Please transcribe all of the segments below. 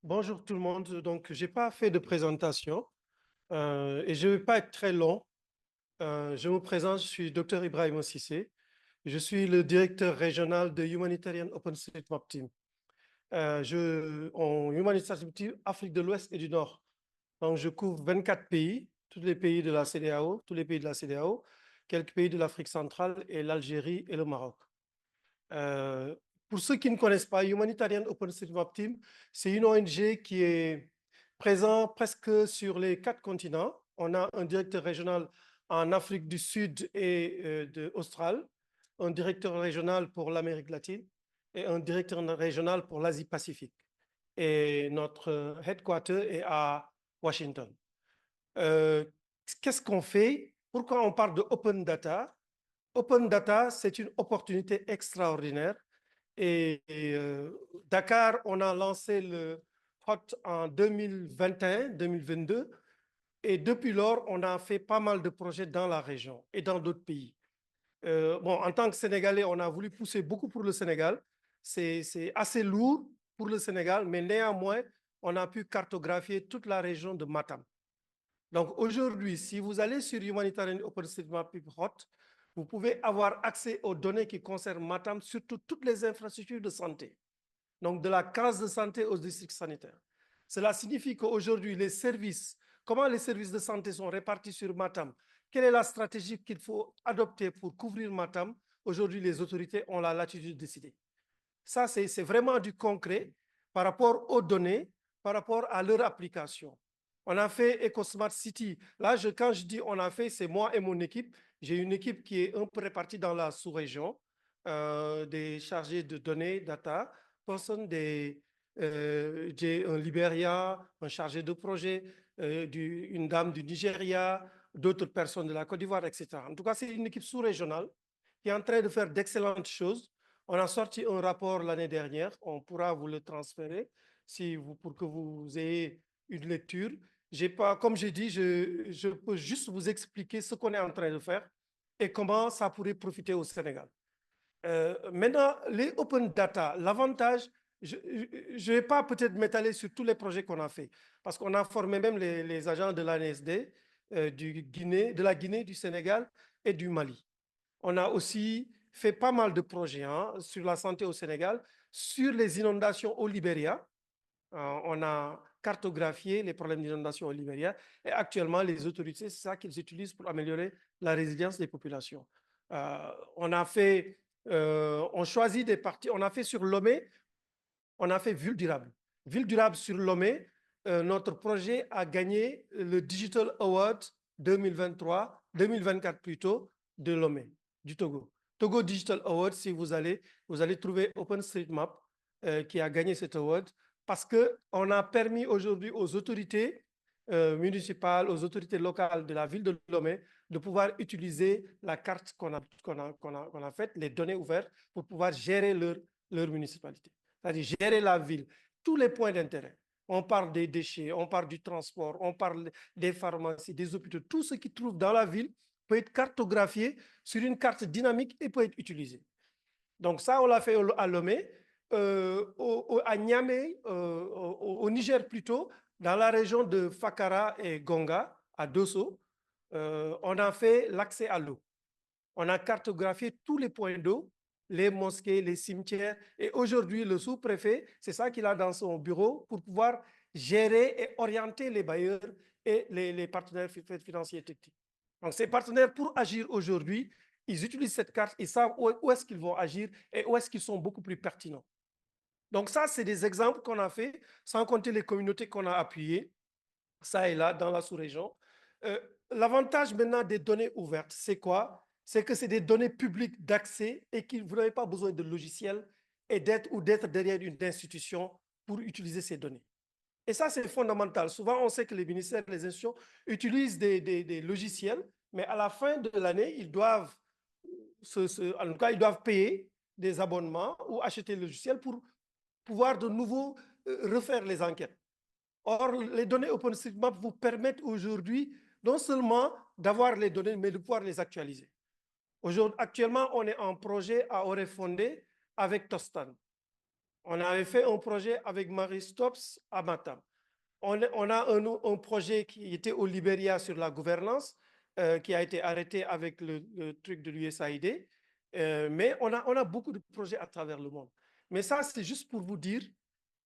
Bonjour tout le monde. Donc, je n'ai pas fait de présentation et je ne vais pas être très long. Je me présente, je suis Dr Ibrahim Cissé. Je suis le directeur régional de Humanitarian OpenStreetMap Team. En Humanitarian Team, Afrique de l'Ouest et du Nord. Donc, je couvre 24 pays, tous les pays de la CEDEAO, tous les pays de la CEDEAO, quelques pays de l'Afrique centrale et l'Algérie et le Maroc. Euh, pour ceux qui ne connaissent pas, Humanitarian OpenStreetMap Team, c'est une ONG qui est présente presque sur les 4 continents. On a un directeur régional en Afrique du Sud et Australe, un directeur régional pour l'Amérique latine et un directeur régional pour l'Asie-Pacifique. Et notre headquarter est à Washington. Euh, Qu'est-ce qu'on fait? Pourquoi on parle de Open Data? Open Data, c'est une opportunité extraordinaire Dakar, on a lancé le HOT en 2021-2022 et depuis lors, on a fait pas mal de projets dans la région et dans d'autres pays. Bon, en tant que Sénégalais, on a voulu pousser beaucoup pour le Sénégal. C'est assez lourd pour le Sénégal, mais néanmoins, on a pu cartographier toute la région de Matam. Donc aujourd'hui, si vous allez sur Humanitarian OpenStreetMap HOT, vous pouvez avoir accès aux données qui concernent Matam, surtout toutes les infrastructures de santé. Donc de la case de santé aux districts sanitaires. Cela signifie qu'aujourd'hui, les services, comment les services de santé sont répartis sur Matam, quelle est la stratégie qu'il faut adopter pour couvrir Matam? Aujourd'hui, les autorités ont la latitude de décider. Ça, c'est vraiment du concret par rapport aux données, par rapport à leur application. On a fait EcoSmart City. Là, quand je dis on a fait, c'est moi et mon équipe. J'ai une équipe qui est un peu répartie dans la sous-région, des chargés de données, data, j'ai un Libéria, un chargé de projet, une dame du Nigeria, d'autres personnes de la Côte d'Ivoire, etc. En tout cas, c'est une équipe sous-régionale qui est en train de faire d'excellentes choses. On a sorti un rapport l'année dernière, on pourra vous le transférer pour que vous ayez une lecture. Comme j'ai dit, je peux juste vous expliquer ce qu'on est en train de faire et comment ça pourrait profiter au Sénégal. Maintenant, les open data, l'avantage, je ne vais pas peut-être m'étaler sur tous les projets qu'on a fait, parce qu'on a formé même les agents de l'ANSD, de la Guinée, du Sénégal et du Mali. On a aussi fait pas mal de projets sur la santé au Sénégal, sur les inondations au Libéria. On a cartographié les problèmes d'inondation au Libéria et actuellement, les autorités, c'est ça qu'ils utilisent pour améliorer la résilience des populations. On choisit des parties, on a fait sur Lomé, on a fait Ville durable. Ville durable sur Lomé, notre projet a gagné le Digital Award 2024 plutôt, de Lomé, du Togo. Togo Digital Award, si vous allez trouver OpenStreetMap qui a gagné cet award parce qu'on a permis aujourd'hui aux autorités municipales, aux autorités locales de la ville de Lomé de pouvoir utiliser la carte qu'on a faite, les données ouvertes, pour pouvoir gérer leur municipalité. C'est-à-dire gérer la ville, tous les points d'intérêt. On parle des déchets, on parle du transport, on parle des pharmacies, des hôpitaux. Tout ce qui trouve dans la ville peut être cartographié sur une carte dynamique et peut être utilisé. Donc ça, on l'a fait à Lomé, à Niamey, au Niger plutôt, dans la région de Fakara et Gonga, à Dosso. On a fait l'accès à l'eau. On a cartographié tous les points d'eau, les mosquées, les cimetières. Et aujourd'hui, le sous-préfet, c'est ça qu'il a dans son bureau pour pouvoir gérer et orienter les bailleurs et les partenaires financiers et techniques. Donc, ces partenaires, pour agir aujourd'hui, ils utilisent cette carte, ils savent où est-ce qu'ils vont agir et où est-ce qu'ils sont beaucoup plus pertinents. Donc, ça, c'est des exemples qu'on a fait, sans compter les communautés qu'on a appuyées, ça et là, dans la sous-région. L'avantage maintenant des données ouvertes, c'est quoi? C'est que c'est des données publiques d'accès et que vous n'avez pas besoin de logiciel et d'être derrière une institution pour utiliser ces données. Et ça, c'est fondamental. Souvent, on sait que les ministères, les institutions utilisent des logiciels, mais à la fin de l'année, ils doivent, en tout cas, ils doivent payer des abonnements ou acheter le logiciel pour pouvoir de nouveau refaire les enquêtes. Or, les données OpenStreetMap vous permettent aujourd'hui non seulement d'avoir les données, mais de pouvoir les actualiser. Actuellement, on est en projet à Orefondé avec Tostan. On avait fait un projet avec Marie Stopes à Matam. On a un projet qui était au Libéria sur la gouvernance, qui a été arrêté avec le truc de l'USAID. Mais on a beaucoup de projets à travers le monde. Mais ça, c'est juste pour vous dire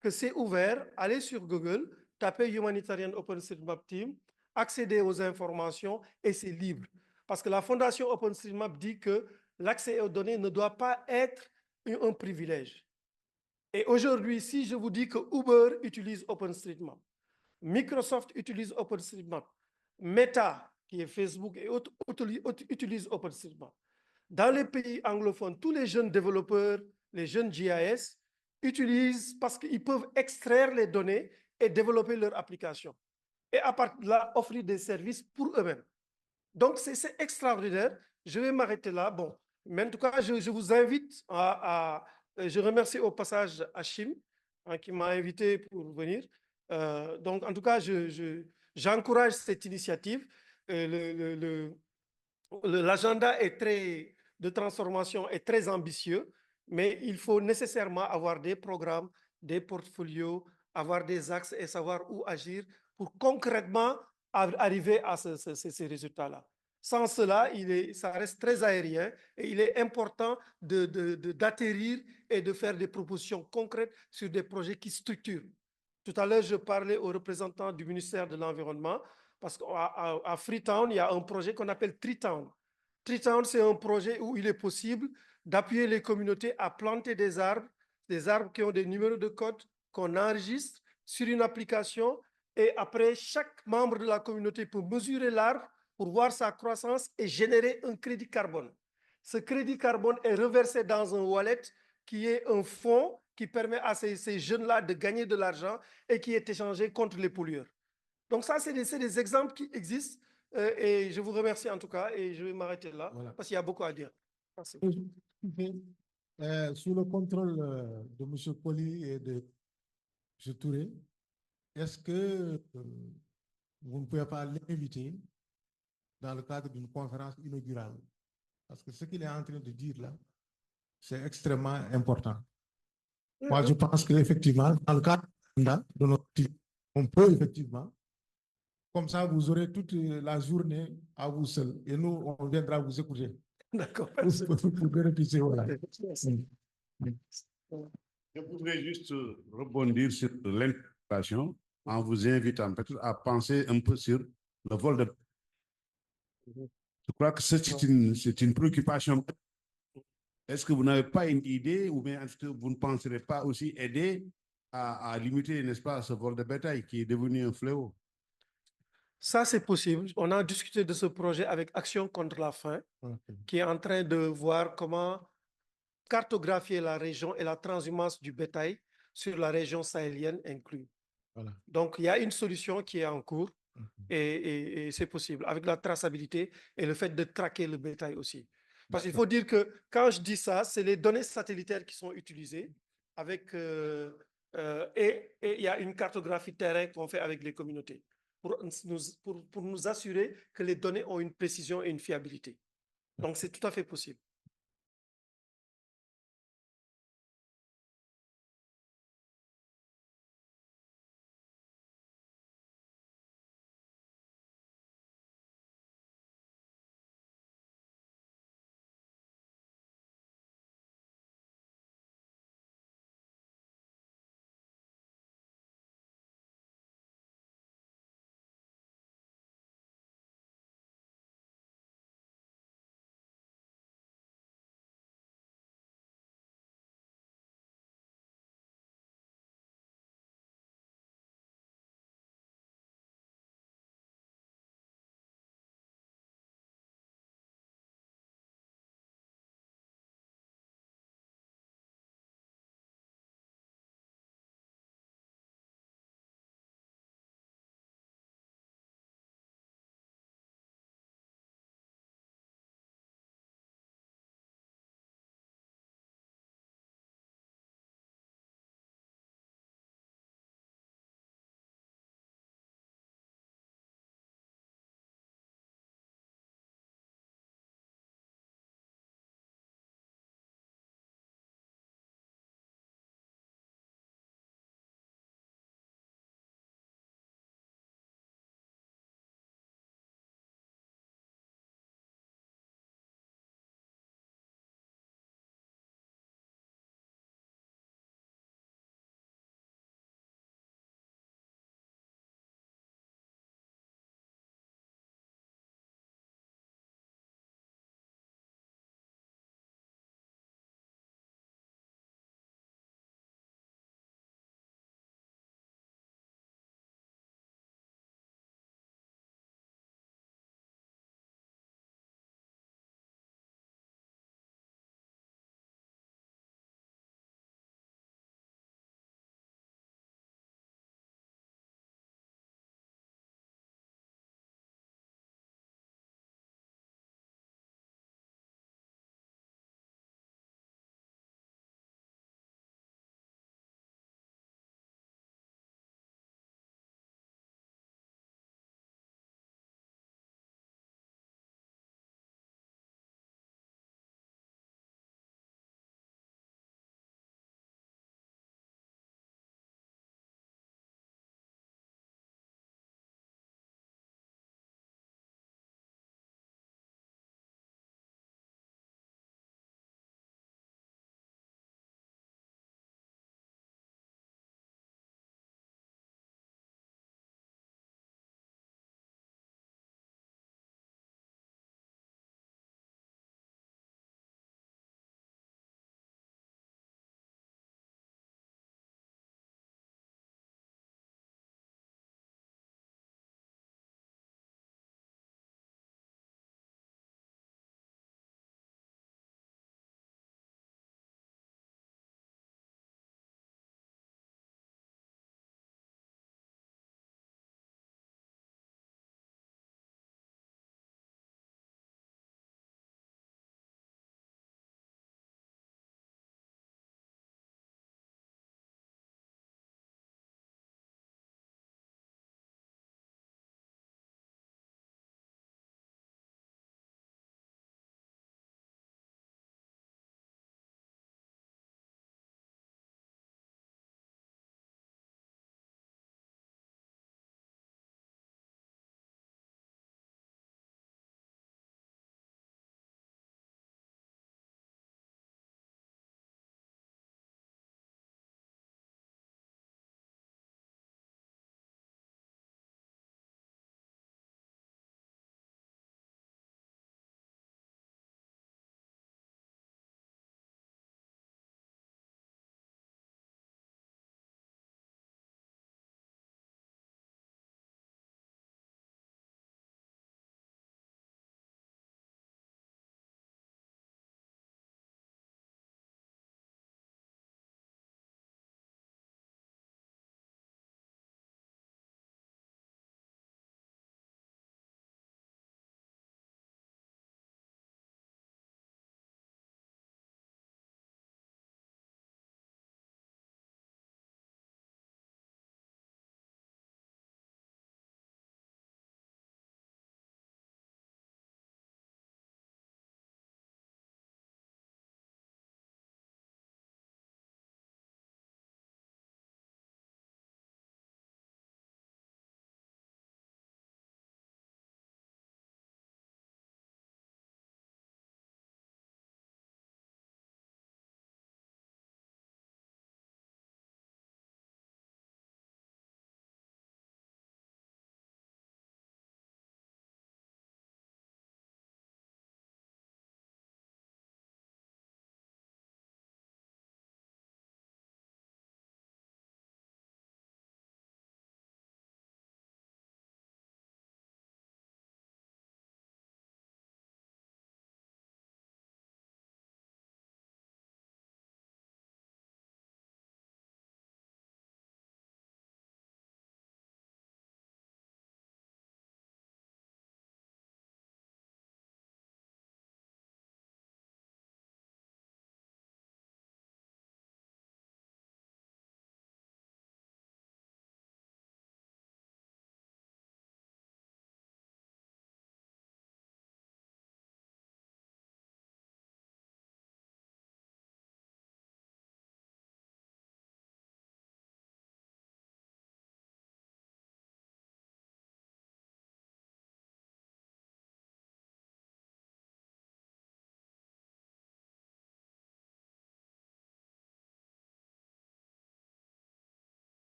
que c'est ouvert. Allez sur Google, tapez Humanitarian OpenStreetMap Team, accédez aux informations et c'est libre. Parce que la Fondation OpenStreetMap dit que l'accès aux données ne doit pas être un privilège. Et aujourd'hui, si je vous dis que Uber utilise OpenStreetMap, Microsoft utilise OpenStreetMap, Meta, qui est Facebook, et autres utilise OpenStreetMap. Dans les pays anglophones, tous les jeunes développeurs, les jeunes GIS, utilisent parce qu'ils peuvent extraire les données et développer leur application. Et à partir de là, offrir des services pour eux-mêmes. Donc, c'est extraordinaire. Je vais m'arrêter là. Bon, mais en tout cas, je vous invite je remercie au passage Hachim, hein, qui m'a invité pour venir. Donc, en tout cas, j'encourage cette initiative. L'agenda de transformation est très ambitieux, mais il faut nécessairement avoir des programmes, des portfolios, avoir des axes et savoir où agir pour concrètement arriver à ces résultats-là. Sans cela, ça reste très aérien et il est important d'atterrir et de faire des propositions concrètes sur des projets qui structurent. Tout à l'heure, je parlais aux représentants du ministère de l'Environnement parce qu'à Freetown, il y a un projet qu'on appelle Treetown. Treetown, c'est un projet où il est possible d'appuyer les communautés à planter des arbres qui ont des numéros de code qu'on enregistre sur une application et après, chaque membre de la communauté peut mesurer l'arbre pour voir sa croissance et générer un crédit carbone. Ce crédit carbone est reversé dans un wallet qui est un fonds qui permet à ces jeunes-là de gagner de l'argent et qui est échangé contre les pollueurs. Donc ça, c'est des exemples qui existent et je vous remercie en tout cas et je vais m'arrêter là parce qu'il y a beaucoup à dire. Merci. Sous le contrôle de M. Poli et de M. Touré, est-ce que vous ne pouvez pas l'inviter dans le cadre d'une conférence inaugurale? Parce que ce qu'il est en train de dire là, c'est extrêmement important. Moi, je pense qu'effectivement, dans le cadre de notre activité, on peut effectivement, comme ça, vous aurez toute la journée à vous seul. Et nous, on viendra vous écouter. D'accord. Pour bénéficier, voilà. Je voudrais juste rebondir sur l'interpellation en vous invitant peut-être à penser un peu sur le vol de... Je crois que c'est une préoccupation. Est-ce que vous n'avez pas une idée ou bien est-ce que vous ne penserez pas aussi aider à limiter, n'est-ce pas, ce vol de bétail qui est devenu un fléau? Ça, c'est possible. On a discuté de ce projet avec Action contre la faim, qui est en train de voir comment cartographier la région et la transhumance du bétail sur la région sahélienne inclus. Voilà. Donc, il y a une solution qui est en cours et c'est possible avec la traçabilité et le fait de traquer le bétail aussi. Parce qu'il faut dire que quand je dis ça, c'est les données satellitaires qui sont utilisées avec, et il y a une cartographie terrain qu'on fait avec les communautés pour nous assurer que les données ont une précision et une fiabilité. Donc, c'est tout à fait possible.